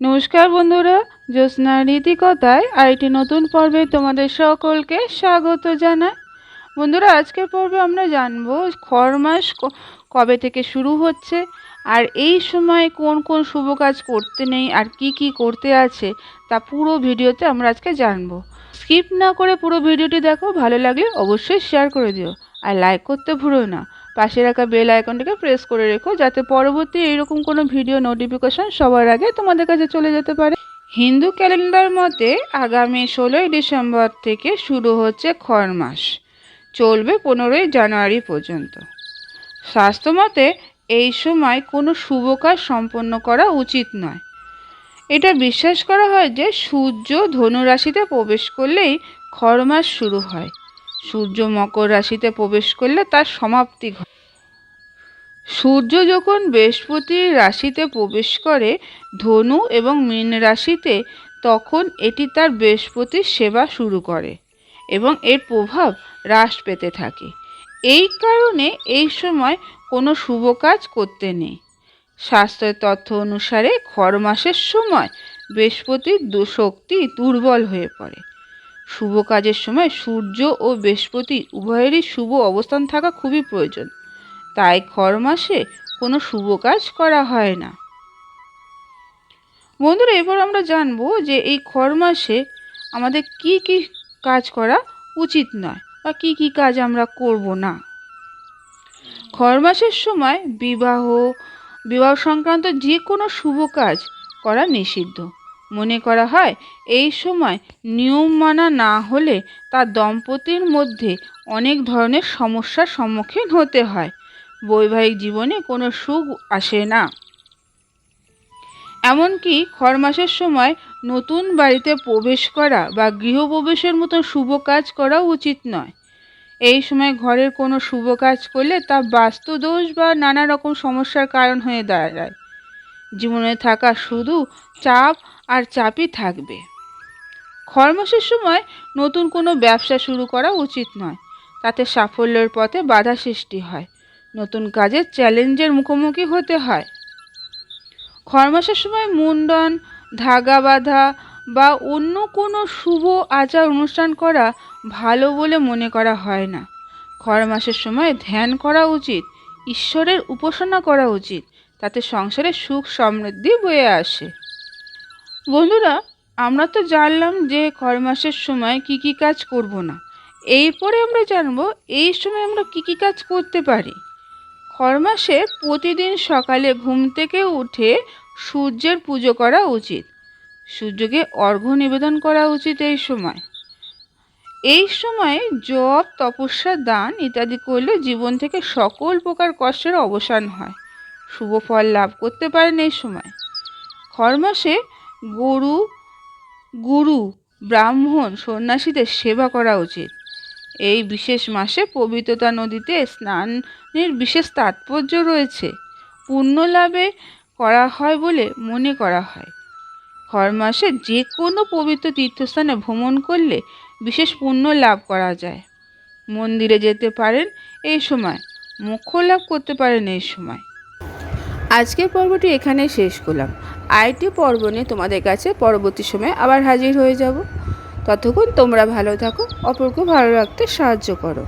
নমস্কার বন্ধুরা, জ্যোৎস্নার রীতিকথায় আরেকটি নতুন পর্বে তোমাদের সকলকে স্বাগত জানাই। বন্ধুরা, আজকের পর্বে আমরা জানবো খড় মাস কবে থেকে শুরু হচ্ছে, আর এই সময় কোন কোন শুভ কাজ করতে নেই আর কি কি করতে আছে তা পুরো ভিডিওতে আমরা আজকে জানবো। স্কিপ না করে পুরো ভিডিওটি দেখো, ভালো লাগলে অবশ্যই শেয়ার করে দিও আর লাইক করতে ভুলো না। পাশে রাখা বেল আইকনটাকে প্রেস করে রেখো যাতে পরবর্তী এইরকম কোনো ভিডিও নোটিফিকেশন সবার আগে তোমাদের কাছে চলে যেতে পারে। হিন্দু ক্যালেন্ডার মতে আগামী 16ই ডিসেম্বর থেকে শুরু হচ্ছে খড় মাস, চলবে 15ই জানুয়ারি পর্যন্ত। স্বাস্থ্য মতে এই সময় কোনো শুভ কাজ সম্পন্ন করা উচিত নয়। এটা বিশ্বাস করা হয় যে সূর্য ধনু রাশিতে প্রবেশ করলেই খড় মাস শুরু হয়, সূর্য মকর রাশিতে প্রবেশ করলে তার সমাপ্তি ঘটে। সূর্য যখন বৃহস্পতির রাশিতে প্রবেশ করে ধনু এবং মীন রাশিতে, তখন এটি তার বৃহস্পতির সেবা শুরু করে এবং এর প্রভাব হ্রাস পেতে থাকে। এই কারণে এই সময় কোনো শুভ কাজ করতে নেই। শাস্ত্রের তথ্য অনুসারে খড় মাসের সময় বৃহস্পতির শক্তি দুর্বল হয়ে পড়ে। শুভ কাজের সময় সূর্য ও বৃহস্পতি উভয়েরই শুভ অবস্থান থাকা খুবই প্রয়োজন, তাই খড় মাসে কোনো শুভ কাজ করা হয় না। বন্ধুরা, এবার আমরা জানবো যে এই খড় মাসে আমাদের কি কি কাজ করা উচিত নয় বা কি কি কাজ আমরা করব না। খড় মাসের সময় বিবাহ সংক্রান্ত যে কোনো শুভ কাজ করা নিষিদ্ধ। মনে করা হয় এই সময় নিয়ম মানা না হলে তার দম্পতির মধ্যে অনেক ধরনের সমস্যার সম্মুখীন হতে হয়, বৈবাহিক জীবনে কোনো সুখ আসে না। এমনকি খড় মাসের সময় নতুন বাড়িতে প্রবেশ করা বা গৃহপ্রবেশের মতো শুভ কাজ করা উচিত নয়। এই সময় ঘরের কোনো শুভ কাজ করলে তা বাস্তুদোষ বা নানা রকম সমস্যার কারণ হয়ে দাঁড়ায়। জীবনে থাকা শুধু চাপ আর চাপই থাকবে। খড় মাসের সময় নতুন কোনো ব্যবসা শুরু করা উচিত নয়, তাতে সাফল্যের পথে বাধা সৃষ্টি হয়, নতুন কাজের চ্যালেঞ্জের মুখোমুখি হতে হয়। খড় মাসের সময় মুন্ডন, ধাগা বাঁধা বা অন্য কোনো শুভ আচার অনুষ্ঠান করা ভালো বলে মনে করা হয় না। খড় মাসের সময় ধ্যান করা উচিত, ঈশ্বরের উপাসনা করা উচিত, তাতে সংসারে সুখ সমৃদ্ধি বয়ে আসে। বন্ধুরা, আমরা তো জানলাম যে খড় মাসের সময় কি কি কাজ করব না। এরপরে আমরা জানবো এই সময় আমরা কি কি কাজ করতে পারি। খড় মাসে প্রতিদিন সকালে ঘুম থেকে উঠে সূর্যের পুজো করা উচিত, সূর্যকে অর্ঘ্য নিবেদন করা উচিত। এই সময় জপ, তপস্যা, দান ইত্যাদি করলে জীবন থেকে সকল প্রকার কষ্টের অবসান হয়, শুভ ফল লাভ করতে পারেন এই সময়। খড় মাসে গুরু, ব্রাহ্মণ, সন্ন্যাসীদের সেবা করা উচিত। এই বিশেষ মাসে পবিত্রতা নদীতে স্নানের বিশেষ তাৎপর্য রয়েছে, পুণ্য লাভে করা হয় বলে মনে করা হয়। খড় মাসে যে কোনো পবিত্র তীর্থস্থানে ভ্রমণ করলে বিশেষ পুণ্য লাভ করা যায়। মন্দিরে যেতে পারেন এই সময়, মোক্ষ লাভ করতে পারেন এই সময়। আজকের পর্বটি এখানে শেষ করলাম। আরেকটি পর্ব নিয়ে তোমাদের কাছে পরবর্তী সময়ে আবার হাজির হয়ে যাব। ততক্ষণ তোমরা ভালো থাকো, অপরকে ভালো রাখতে সাহায্য করো।